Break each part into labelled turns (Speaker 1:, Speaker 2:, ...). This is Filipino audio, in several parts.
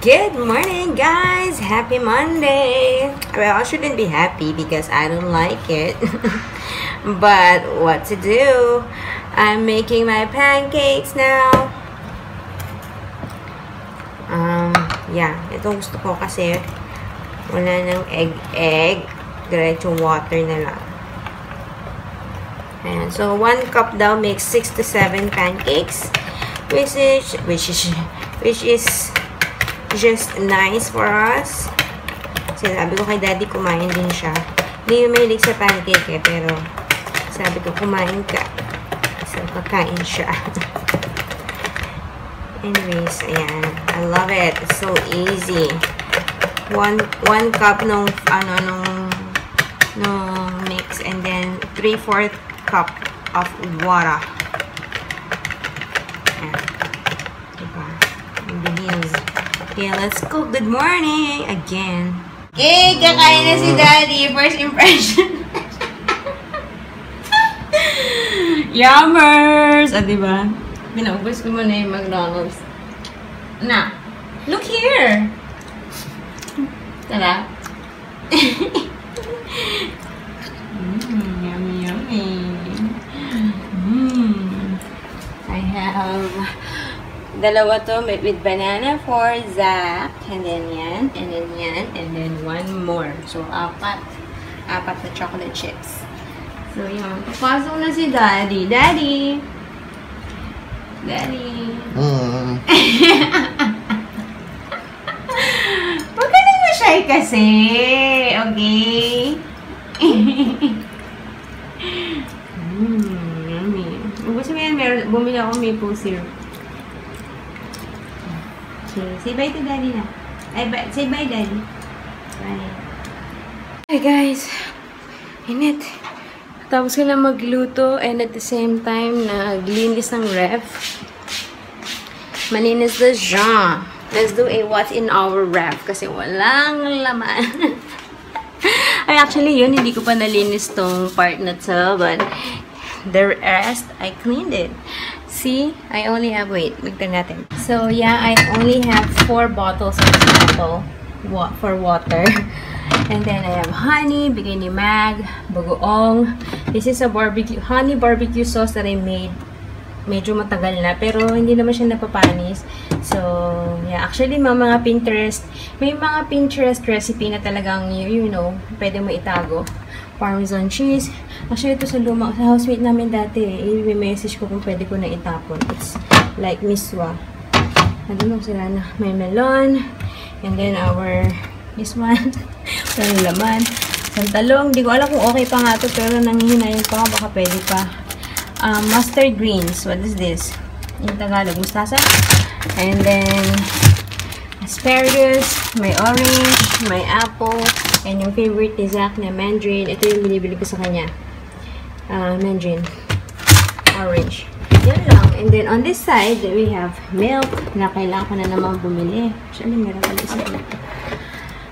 Speaker 1: Good morning, guys! Happy Monday! Well, I shouldn't be happy because I don't like it. But what to do? I'm making my pancakes now. Yeah, itong gusto ko kasi wala ng egg. Diretso water na lang. And so 1 cup daw makes 6 to 7 pancakes, which is just nice for us. Sabi ko kay Daddy, kumain din siya. Hindi yung mahilig sa pancake pero sabi ko, kumain ka. So, kakain siya. Anyways, ayan. I love it. It's so easy. One cup nung mix, and then 3/4 cup of water. Ayan. Diba? Bilis. Okay, let's cook. Good morning again. Okay, kakain na si Daddy. First impression. Yummers! Ah, diba? Pinaubos ko muna yung McDonald's. Na, look here! Tara. Yummy, yummy. I have dalawa to with banana for Zach. And then yan. And then yan. And then one more. So, apat na chocolate chips. So, yan. Papasok na si Daddy. Daddy! Daddy! Huwag ka na shy kasi. Okay? Yummy. Gusto mo yan, bumili ako maple syrup. Okay, say bye to Daddy na. Say bye, Daddy. Bye. Hi, guys. Init. Tapos ko na magluto and at the same time, naglinis ng ref. Malinis na siya. Let's do a what's in our ref kasi walang laman. Ay, actually yun, hindi ko pa nalinis tong part na to, but the rest, I cleaned it. See, I only have, wait, tignan natin. So, yeah, I only have 4 bottles of bottle for water. And then I have honey, bigay ni Mag, bagoong. This is a honey barbecue sauce that I made. Medyo matagal na, pero hindi naman siya napapanis. So, yeah, actually, may mga Pinterest recipe na talagang, you know, pwede mo itago. Parmesan cheese. Actually, ito sa housemate namin dati, i-message ko kung pwede ko na itapon. It's like miswa. Ano lang sila na, may melon. And then this one, walang laman. Santalong, di ko alam kung okay pa nga ito, pero nanghihinayin pa, baka pwede pa. Mustard greens. What is this? In Tagalog, mustasa. And then, asparagus, may orange, may apple, and yung favorite ni Zach na mandarin. Ito yung binibili ko sa kanya. Mandarin. Orange. Yan lang. And then, on this side, we have milk na kailangan ko na naman bumili. Actually, meron pala isa dito.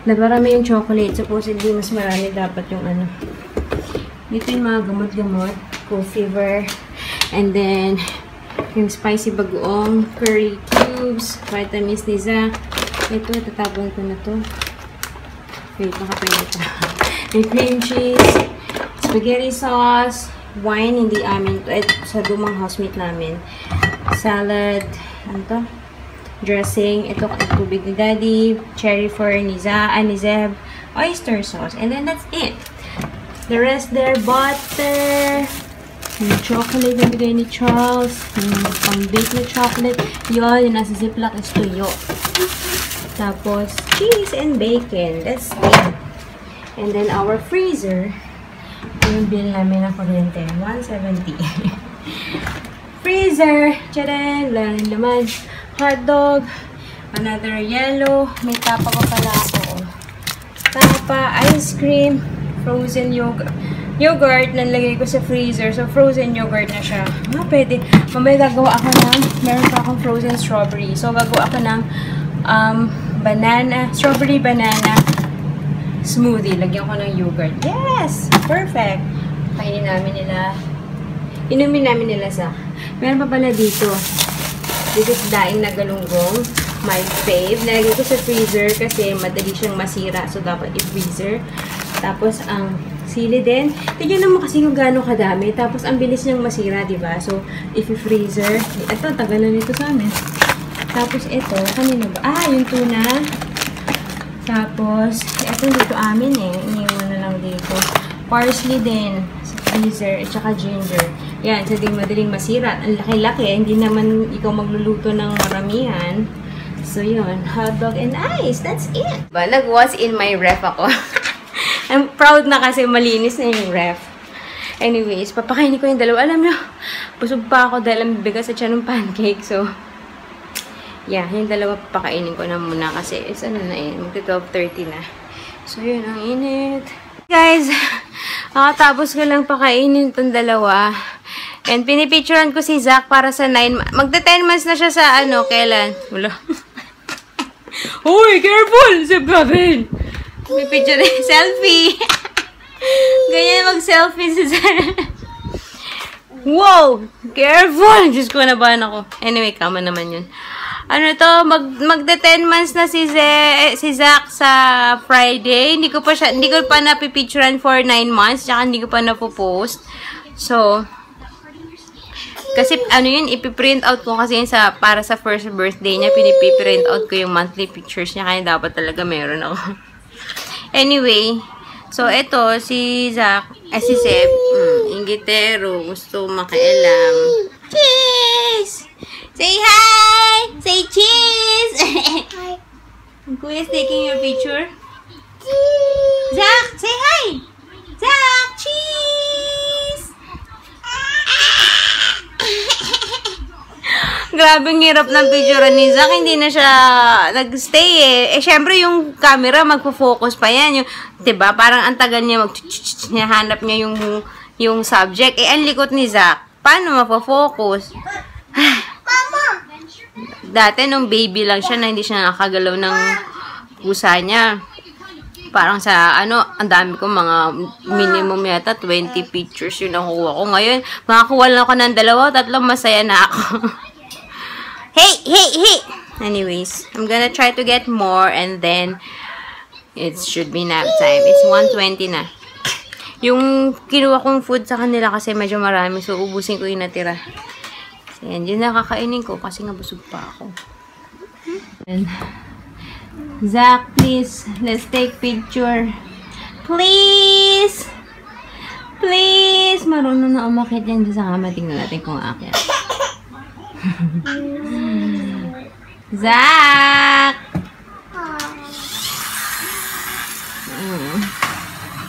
Speaker 1: Naparami yung chocolate. Supposedly, mas marami dapat yung ano. Dito yung mga gamot-gamot. Cold fever. And then, yung spicy bagoong, curry cubes, vitamins ni Zach. Ito, tatapon ko na to. Wait, nakapwede ito. May cream cheese, spaghetti sauce, wine, hindi amin to. Sa dumang housemate namin. Salad, ano to? Dressing, ito tubig ni Daddy, cherry for ni Zeb, oyster sauce, and then that's it. The rest there, butter, yung chocolate na bigay ni Charles, yung pang-bake na chocolate, yun, yung nasa ziplock is tuyo. Tapos, cheese and bacon, that's it. And then our freezer, yung bill namin na kuryente, 170. Freezer, tcharan, laman, hotdog, another yellow, may tapa ko pala ako. Tapa, ice cream, frozen yogurt, nalagay ko sa freezer. So, frozen yogurt na siya. Pwede. Mamaya gagawa ako ng, meron pa akong frozen strawberry. So, gagawa ako ng strawberry banana smoothie. Lagyan ko ng yogurt. Yes! Perfect! Inumin namin nila sa. Meron pa pala dito. This is daing na galunggong. my fave. Nalagay ko sa freezer kasi madali siyang masira. So, dapat i-freezer. Tapos, ang sili din. Tignan mo kasi kung gaano kadami. Tapos, ang bilis niyang masira, diba? So, if i-freezer, ito, tagal na nito sa amin. Tapos, ito, kanina ba? Ah, yung tuna. Tapos, ito dito amin eh. Iniwan na lang dito. Parsley din sa freezer, at saka ginger. Yan, so di madaling masira. Ang laki-laki, hindi naman ikaw magluluto ng maramihan. So yun, hotdog and ice. That's it. Nag-what's in my ref ako. I'm proud na kasi malinis na yung ref. Anyways, papakainin ko yung dalawa. Alam nyo, busog pa ako dahil ang bigas at siya ng pancake. So, yeah, yung dalawa papakainin ko na muna kasi it's ano na eh, magti-12:30 na. So yun, ang init. Guys, makatapos ko lang pakainin itong dalawa. And pinipicturean ko si Zach para sa 9 magta-10 months na siya sa ano, kailan? Wala. Uy, careful! Sa Gavin! Pipicture selfie! Ganyan mag-selfie si Zach. Wow! Careful! Diyos ko, nabahan ako. Anyway, kama naman yun. Ano to, magda-10 months na si Zach sa Friday. Hindi ko pa napipicturean for 9 months. Tsaka hindi ko pa napopost. So, kasi ano yun, ipiprint out ko kasi yun para sa first birthday niya. Pinipiprint out ko yung monthly pictures niya. Kaya dapat talaga meron ako. Anyway, so ito, si Zach, si Seb, inggitero, gusto makialam. Cheese! Say hi! Say cheese! Hi. Kuya's taking your picture. Cheese! Zach, say hi! Zach, cheese! Grabe ang hirap ng picture ni Zach. Hindi na siya nag-stay eh. Eh, syempre yung camera magpo-focus pa yan. Yung, diba? Parang ang tagal niya hanap niya yung subject. Eh, ang likot ni Zach. Paano mapo-focus? Dati, nung baby lang siya, na hindi siya nakagalaw ng pusa niya. Parang sa, ang dami ko, mga minimum yata, 20 pictures yung nakuha ko. Ngayon, makakuha lang ako ng 2, 3, masaya na ako. Hey! Anyways, I'm gonna try to get more and then, it should be nap time. It's 1:20 na. Yung kinuha kong food sa kanila kasi medyo marami, so ubusin ko yung natira. Ayan, yun nakakainin ko kasi nga busog pa ako. Zach, please, let's take picture. Please! Please! Marunong na umakit yan sa kama. Tingnan natin kung akyat. Zach!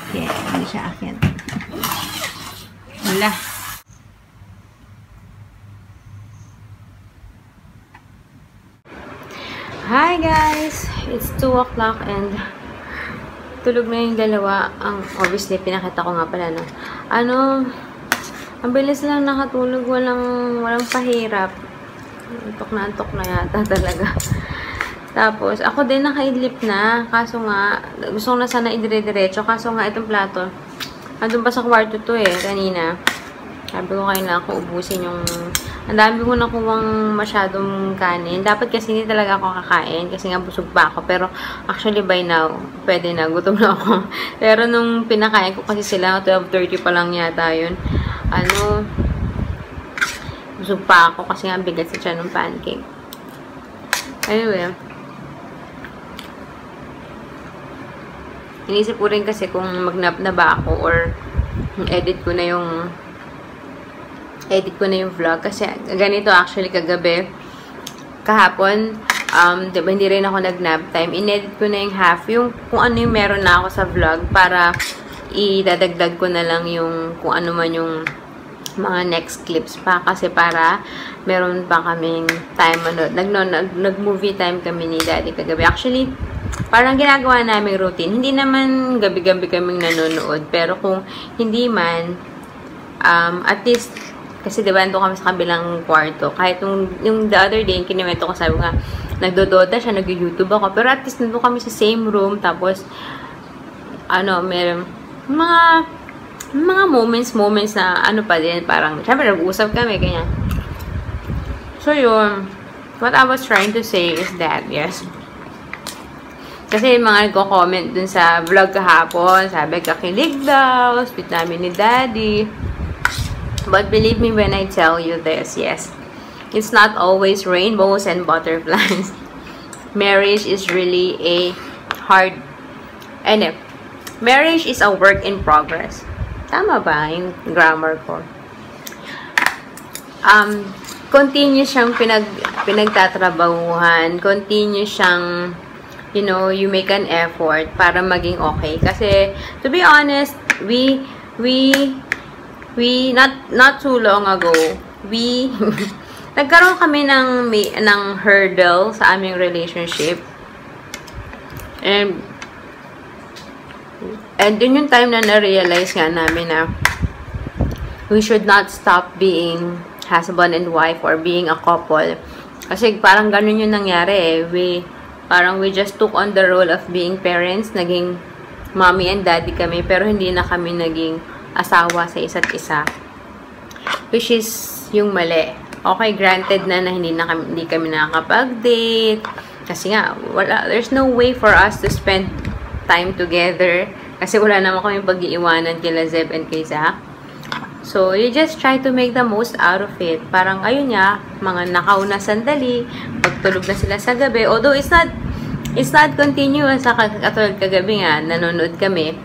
Speaker 1: Okay, hindi siya akyat. Wala. Hi guys! It's 2 o'clock and tulog na yung dalawa. Obviously, pinakita ko nga pala, no? Ang bilis lang nakatulog. Walang pahirap. Antok na yata talaga. Tapos, ako din nakaidlip na. Kaso nga, gusto ko na sana idire-diretso. Kaso nga, itong plato, andun pa sa kwarto to eh, kanina. Sabi ko kailangan ko ubusin yung... Ang dami ko nakuwang masyadong kanin. Dapat kasi hindi talaga ako kakain kasi nga busog pa ako. Pero actually by now, pwede na. Gutom na ako. Pero nung pinakain ko kasi sila, 12:30 pa lang yata yun. Busog pa ako kasi nga bigat sa tiyan ng pancake. Anyway. Inisip ko rin kasi kung mag-nap na ba ako or edit ko na yung vlog kasi ganito actually kagabi kahapon diba hindi rin ako nag-nap time, inedit ko na yung half yung kung ano yung meron na ako sa vlog para idadagdag ko na lang yung kung ano man yung mga next clips pa kasi para meron pa kaming time nag-movie time kami ni Daddy kagabi. Actually parang ginagawa namin routine, hindi naman gabi-gabi kaming nanonood pero kung hindi man at least kasi diba, nandun kami sa kabilang kwarto. Kahit yung the other day, kiniwento ko, sabi nga, nagdododa siya, nag-YouTube ako. Pero at least nandun kami sa same room. Tapos, meron mga moments na pa din. Parang, syempre, nag-uusap kami, ganyan. So, yun. what I was trying to say is that, yes, kasi mga nagko-comment dun sa vlog kahapon, sabi kakilig daw, sweet namin ni Daddy. But believe me when I tell you this, yes, it's not always rainbows and butterflies. Marriage is really a hard, marriage is a work in progress. Tama ba yung grammar ko? Continue siyang pinagtatrabahuhan, continue siyang, you know, you make an effort para maging okay. Kasi, to be honest, we not too long ago, nagkaroon kami ng hurdle sa aming relationship. And dun yung time na na-realize nga namin na we should not stop being husband and wife or being a couple. Kasi parang ganun yung nangyari eh. We just took on the role of being parents. Naging mommy and daddy kami, pero hindi na kami naging asawa sa isa't isa. Which is yung mali. Okay, granted na hindi kami nakakapag-date. Kasi nga, there's no way for us to spend time together. Kasi wala naman kami pag-iiwanan kila Zeb and kay Zach. So, you just try to make the most out of it. Parang, ayun nga, mga nakauna sandali, pagtulog na sila sa gabi. Although, it's not continuous. Katulad kagabi nga, nanonood kami.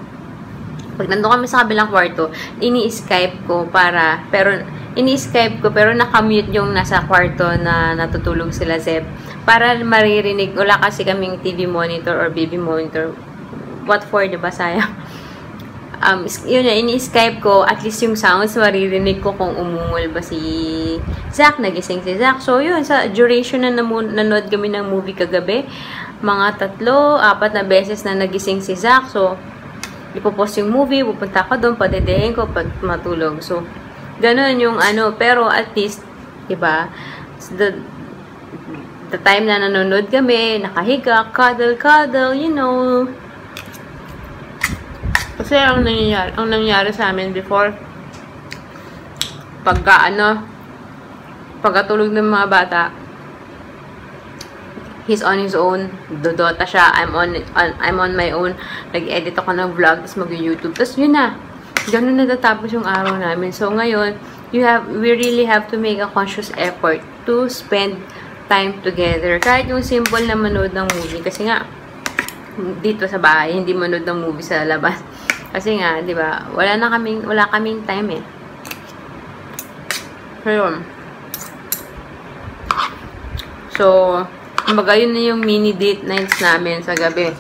Speaker 1: Pag nandun kami sa kabilang kwarto, ini-Skype ko pero nakamute yung nasa kwarto na natutulog sila Zeb. Para maririnig, wala kasi kaming TV monitor or baby monitor. What for, diba, sayang? Yun na, ini-Skype ko, at least yung sounds, maririnig ko kung umungol ba si Zach, nagising si Zach. So, yun, sa duration na nanood kami ng movie kagabi, mga 3-4 na beses na nagising si Zach. So, ipopost yung movie, pupunta ko doon, padedehin ko, matulog. So, ganun yung pero at least, diba, the time na nanonood kami, nakahiga, cuddle, you know. Kasi ang nangyari sa amin before, pagkatulog ng mga bata, he's on his own, dodota siya, I'm on my own, nag-edit ako ng vlog, tapos mag-YouTube, tapos yun na, ganun natatapos yung araw namin. So ngayon, we really have to make a conscious effort to spend time together. Kahit yung simple na manood ng movie, kasi nga, dito sa bahay, hindi manood ng movie sa labas. Kasi nga, di ba, wala kaming time eh. So, kumbaga yun na yung mini date nights namin sa gabi.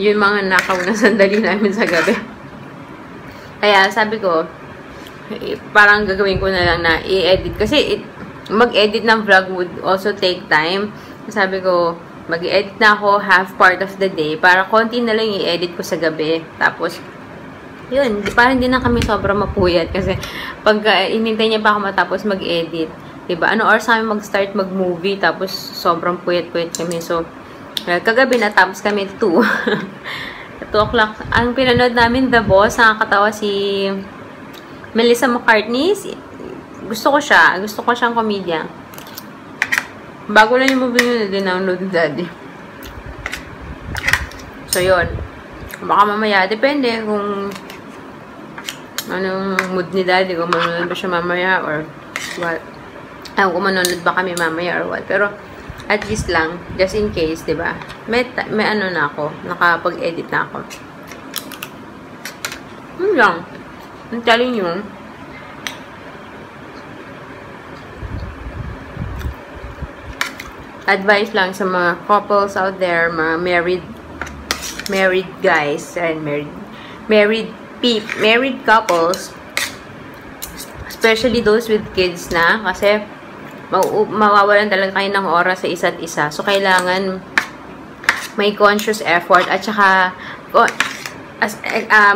Speaker 1: Yung mga nakaw na sandali namin sa gabi. Kaya, sabi ko, parang gagawin ko na lang na i-edit. Kasi, mag-edit ng vlog would also take time. Sabi ko, mag-edit na ako half part of the day para konti na lang i-edit ko sa gabi. Tapos, yun, parang hindi na kami sobrang mapuyat kasi pag inintay niya pa ako matapos mag-edit, diba? Ano oras kami mag-start mag-movie tapos sobrang puyat-puyat kami. So, kagabi natapos kami 2. 2 o'clock. Ang pinanood namin, The Boss, nakakatawa si Melissa McCartney. Gusto ko siyang komedya. Bago lang yung movie yun, din-download ni Daddy. So, yun. Baka mamaya, depende kung anong mood ni Daddy, kung manonood ba siya mamaya or what. Kung manonood ba kami mamaya or what. Pero, at least lang, just in case, diba? May ano na ako, nakapag-edit na ako. Yun lang. I'm telling you. Advice lang sa mga couples out there, mga married guys and married couples, especially those with kids na, kasi mawawalan talaga kayo ng oras sa isa't isa. So, kailangan may conscious effort at saka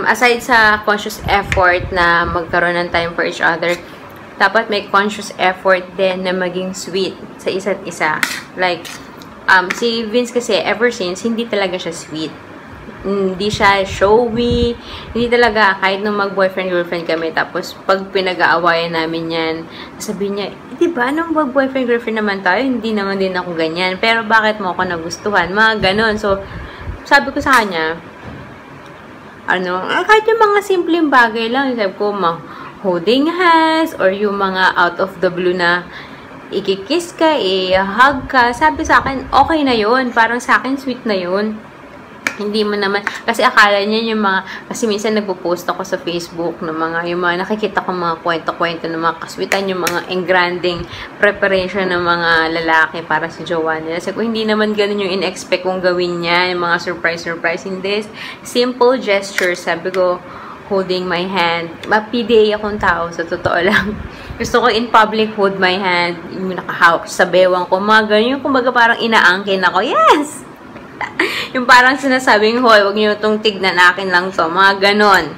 Speaker 1: aside sa conscious effort na magkaroon ng time for each other, dapat may conscious effort din na maging sweet sa isa't isa. Like, si Vince kasi, ever since, hindi talaga siya sweet. hindi siya showy. Hindi talaga, kahit nung mag-boyfriend-girlfriend kami, tapos pag pinag-aawayan namin yan, sabihin niya, di ba, nung mag-boyfriend-girlfriend naman tayo, hindi naman din ako ganyan. Pero bakit mo ako nagustuhan? Mga ganon. So, sabi ko sa kanya, kahit yung mga simpleng bagay lang, sabi ko, holding hands, or yung mga out of the blue na ikikiss ka, i-hug ka, sabi sa akin, okay na yun. Parang sa akin, sweet na yun. Hindi mo naman, kasi akala niya yung mga, kasi minsan nagpo-post ako sa Facebook ng yung mga nakikita ko mga kwento-kwento ng mga kaswitan, yung mga engranding preparation ng mga lalaki para sa jowa nila. Sabi ko, hindi naman ganun yung in-expect kong gawin niya, yung mga surprise in this. Simple gestures, sabi ko, holding my hand. Ma-PDA akong tao, sa totoo lang. Gusto ko in public, hold my hand, yung nakahawak sa bewang ko, mga ganun, yung kumbaga parang inaangkin ako, yes! Yung parang sinasabing, hoy, wag niyo itong tignan, akin lang to. Mga ganon.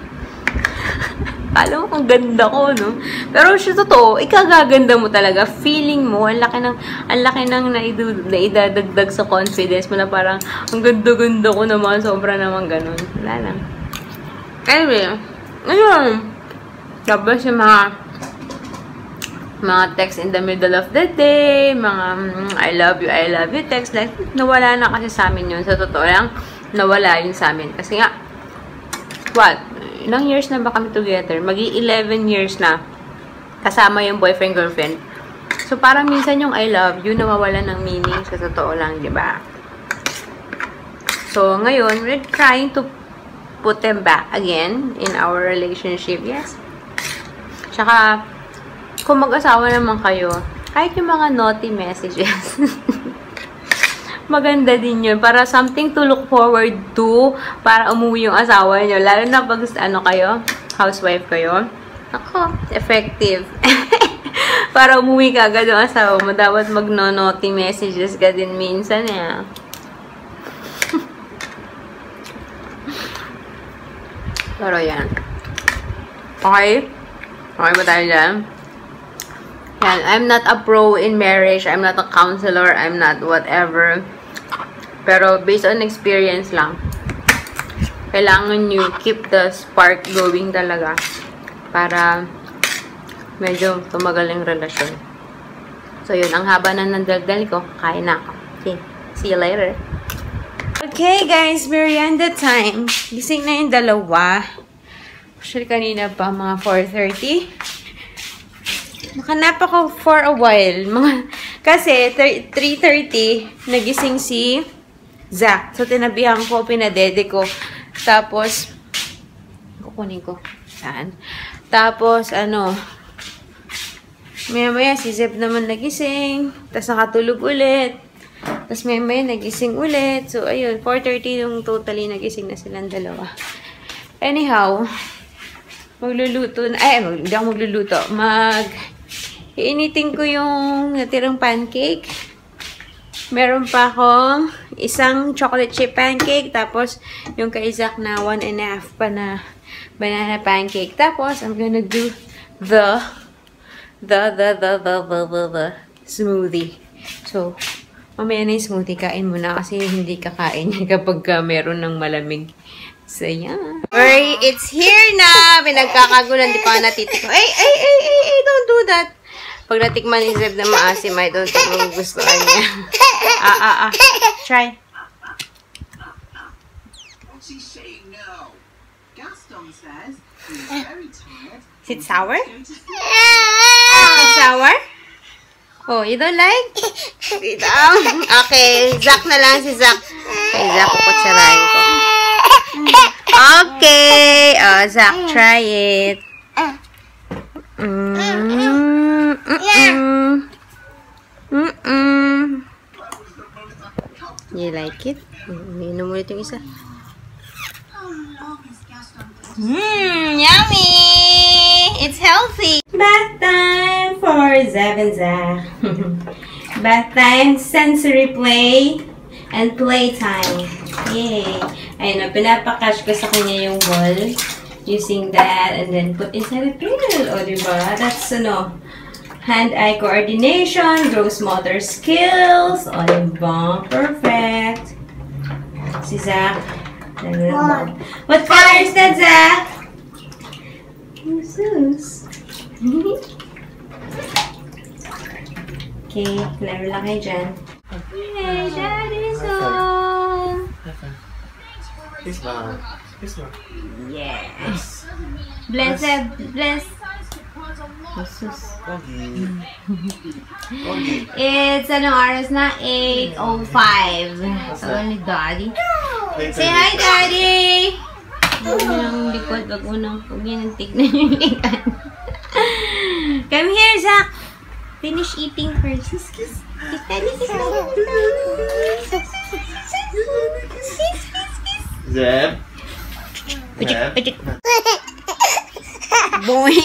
Speaker 1: Alam mo, ang ganda ko, no? Pero siya totoo, ikagaganda mo talaga. Feeling mo, ang laki ng naidadagdag sa confidence mo na parang, ang ganda-ganda ko naman, sobra naman ganon. Wala lang. Anyway, ayun. Tapos yung mga text in the middle of the day, mga I love you text, like, nawala na kasi sa amin yun. Sa totoo lang, nawala yun sa amin. Kasi nga, ilang years na ba kami together? Magi-11 years na kasama yung boyfriend-girlfriend. So, parang minsan yung I love you, nawawala ng meaning sa totoo lang, di ba? So, ngayon, we're trying to put them back again in our relationship. Yes. Tsaka, kung mag-asawa naman kayo, kahit yung mga naughty messages, maganda din yun. Para something to look forward to, para umuwi yung asawa nyo. Lalo na pag, kayo, housewife kayo. Ako, effective. Para umuwi ka agad yung asawa mo, dapat mag-naughty messages ka din minsan, eh. Pero yan. Okay? Okay ba tayo dyan? Yan. I'm not a pro in marriage. I'm not a counselor. I'm not whatever. Pero based on experience lang, kailangan nyo keep the spark going talaga para medyo tumagal yung relasyon. So yun, ang haba na nandagdal ko. Kain na ako. Okay. See you later. Okay guys, merienda time. Gising na yung dalawa. Actually, kanina pa, mga 4:30. Nakanap ako for a while. Kasi, 3:30, nagising si Zach. So, tinabihan ko, pinadede ko. Tapos, kukunin ko. Saan? Tapos, maya-maya, si Zeb naman nagising. Tapos, nakatulog ulit. Tapos, maya-maya, nagising ulit. So, ayun, 4:30 yung totally nagising na silang dalawa. Anyhow, magluluto na. Hindi ako magluluto. Iinitin ko yung natirang pancake. Meron pa akong isang chocolate chip pancake. Tapos, yung kay Isaac na 1.5 pa na banana pancake. Tapos, I'm gonna do the smoothie. So, mamaya na yung smoothie. Kain muna kasi hindi kakain kapag meron ng malamig. So, yan. Alright, it's here na! Pinagkakagulan, di pa natitiko. Ay, don't do that! Pag natikman ni Zeb na maasim, I don't think magugustuhan niya. Try. Is it sour? Is it sour? Oh, you don't like? Okay, Zach na lang si Zach. Okay, Zach, kukutsarahin ko. Okay. Zach, try it. You like it? Inom ulit yung isa. Yummy! It's healthy! Bath time for Zeb and Zach. Bath time, sensory play, and playtime. Yay! Ayun na, pinapakash ko sa kanya yung ball using that and then put inside the pill. O, diba? That's, hand-eye coordination, gross motor skills. O, diba? Perfect. Si Zach, What color is that, Zach? Jesus. Okay, laro lang kayo dyan. Hey, Daddy's home!
Speaker 2: Kiss na. Kiss na.
Speaker 1: Yes! Blessed, bless! Jesus.
Speaker 2: Pogi. Pogi.
Speaker 1: It's, anong oras na? 8:05. So, ni Daddy. Say hi, Daddy! Huwag mo ng likod. Huwag mo ng tignan yung likod. Come here, Zach! Finish eating first. Kiss, kiss. Kiss, Daddy. Kiss, kiss.
Speaker 2: Zeb. Zeb.
Speaker 1: Boy.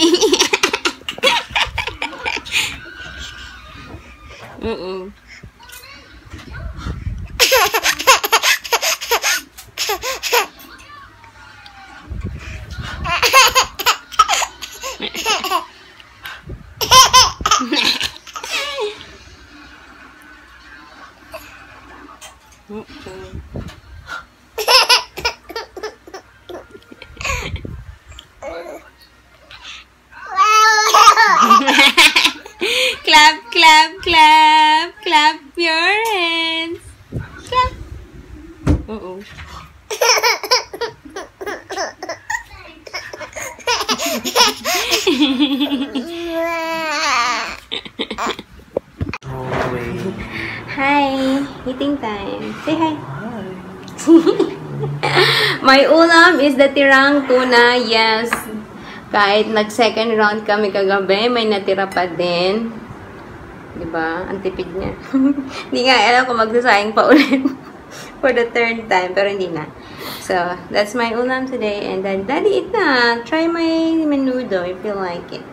Speaker 1: Clap, clap, clap, clap your hands. Clap. Uh-oh. Hi, eating time. Say hi. My ulam is the tirang tuna. Yes. Kahit nag-second round kami kagabi, may natira pa din. Diba? Ang tipid niya. Hindi nga alam kung magsasayang pa ulit for the third time, pero hindi na. So, that's my ulam today. And then, Daddy, eat na. Try my menudo if you like it.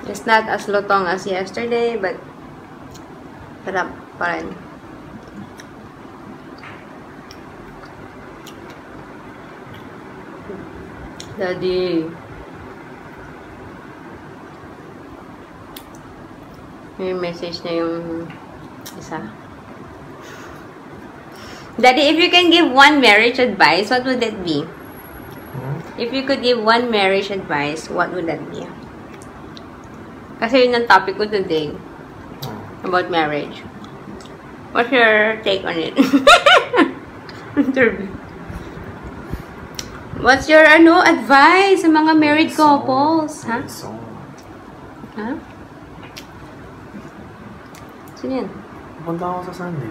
Speaker 1: It's not as lutong as yesterday, but sarap pa rin. Daddy. May message na yung isa. Daddy, if you can give one marriage advice, what would that be? If you could give one marriage advice, what would that be? Kasi yun ang topic ko today. About marriage. What's your take on it? Interview. What's your advice sa mga married couples? Ha? Ha? Sino yan?
Speaker 2: Punta ako sa Sunday.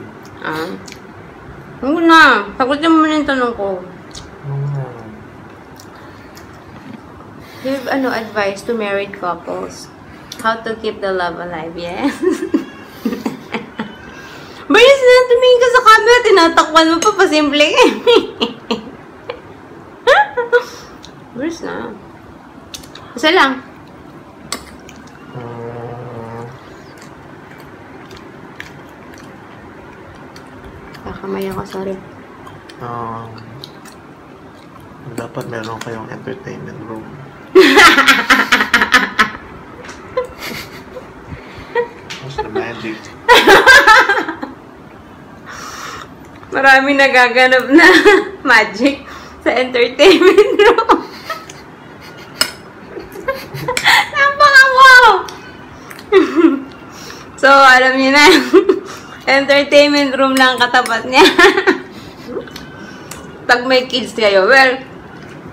Speaker 1: Huwag na. Sagutin mo muna yung tanong ko. Give advice to married couples. How to keep the love alive, yes? Bilis na, tumingin ka sa camera. Tinatakpan mo pa, pasimple ka. Bilis na. Isa lang. Kakamay ako, sorry.
Speaker 2: Dapat meron kayong entertainment room. What's the magic?
Speaker 1: Marami nagaganap na magic sa entertainment room. Napaka-wow! So, alam niyo na, entertainment room lang katapat niya. Pag may kids kayo, well,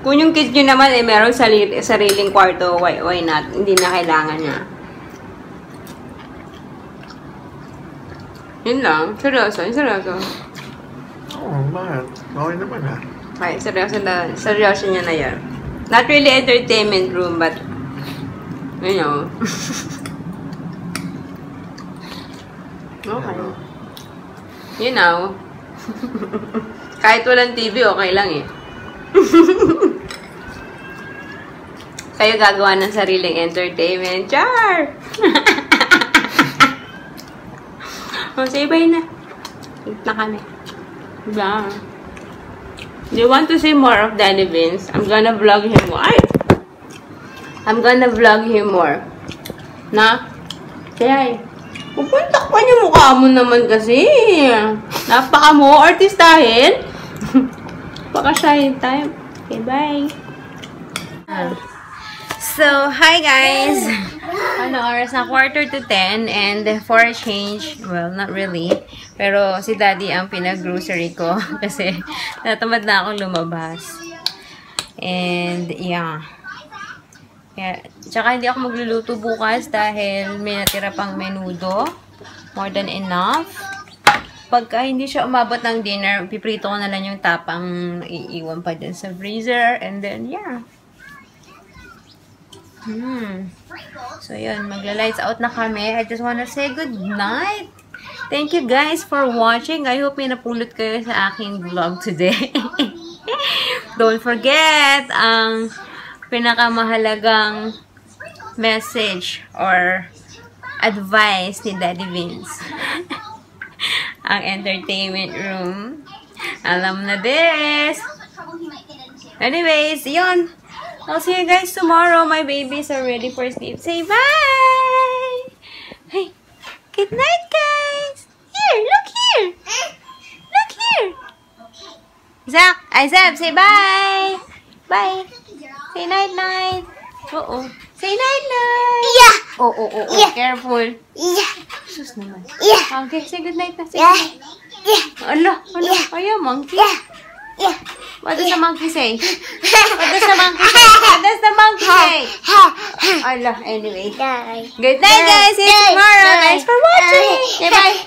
Speaker 1: kung yung kids nyo naman ay merong sariling kwarto, why not? Hindi na kailangan niya. Yun lang. Seryoso. Seryoso.
Speaker 2: Oo, bakit? Okay naman ah.
Speaker 1: Okay, seryoso niya na yan. Not really entertainment room, but, you know. Okay. You know. Kahit walang TV, okay lang eh. Kayo gagawa ng sariling entertainment. Char! Say bye na. Eat na kami. Diba? Do you want to see more of Daddy Vince? I'm gonna vlog him more. I'm gonna vlog him more. Na? Say hi. Pupuntakpan yung mukha mo naman kasi. Napaka mo, artistahin. Napaka-shy time. Okay, bye. So, hi guys! Ano oras na? 9:45 and for a change, well, not really. Pero si Daddy ang pinag-grocery ko kasi natamad na akong lumabas. And, yeah. Tsaka hindi ako magluluto bukas dahil may natira pang menudo. More than enough. Pagka hindi siya umabot ng dinner, piprito ko na lang yung tapang iiwan pa dun sa freezer. And then, yeah. So, yun. Magla-lights out na kami. I just wanna say good night. Thank you guys for watching. I hope may napulot kayo sa aking vlog today. Don't forget ang pinakamahalagang message or advice ni Daddy Vince. Ang entertainment room. Alam na this. Anyways, yun. I'll see you guys tomorrow. My babies are ready for sleep. Say bye! Hey, good night, guys! Here, look here! Look here! Zach, Zeb, say bye! Bye! Say night-night! Uh-oh. Say night-night!
Speaker 3: Yeah!
Speaker 1: Oh.
Speaker 3: Yeah.
Speaker 1: Careful.
Speaker 3: Yeah!
Speaker 1: Sus naman.
Speaker 3: Yeah!
Speaker 1: Okay, say good night na. Say
Speaker 3: Yeah!
Speaker 1: good night.
Speaker 3: Yeah!
Speaker 1: Ala,
Speaker 3: Yeah.
Speaker 1: Ayaw, monkey.
Speaker 3: Yeah! Yeah!
Speaker 1: What does the monkey say? What does the monkey say? What does the monkey say? Ala, anyway.
Speaker 3: Die.
Speaker 1: Good night, guys. See you tomorrow. Thanks for watching. Okay, bye.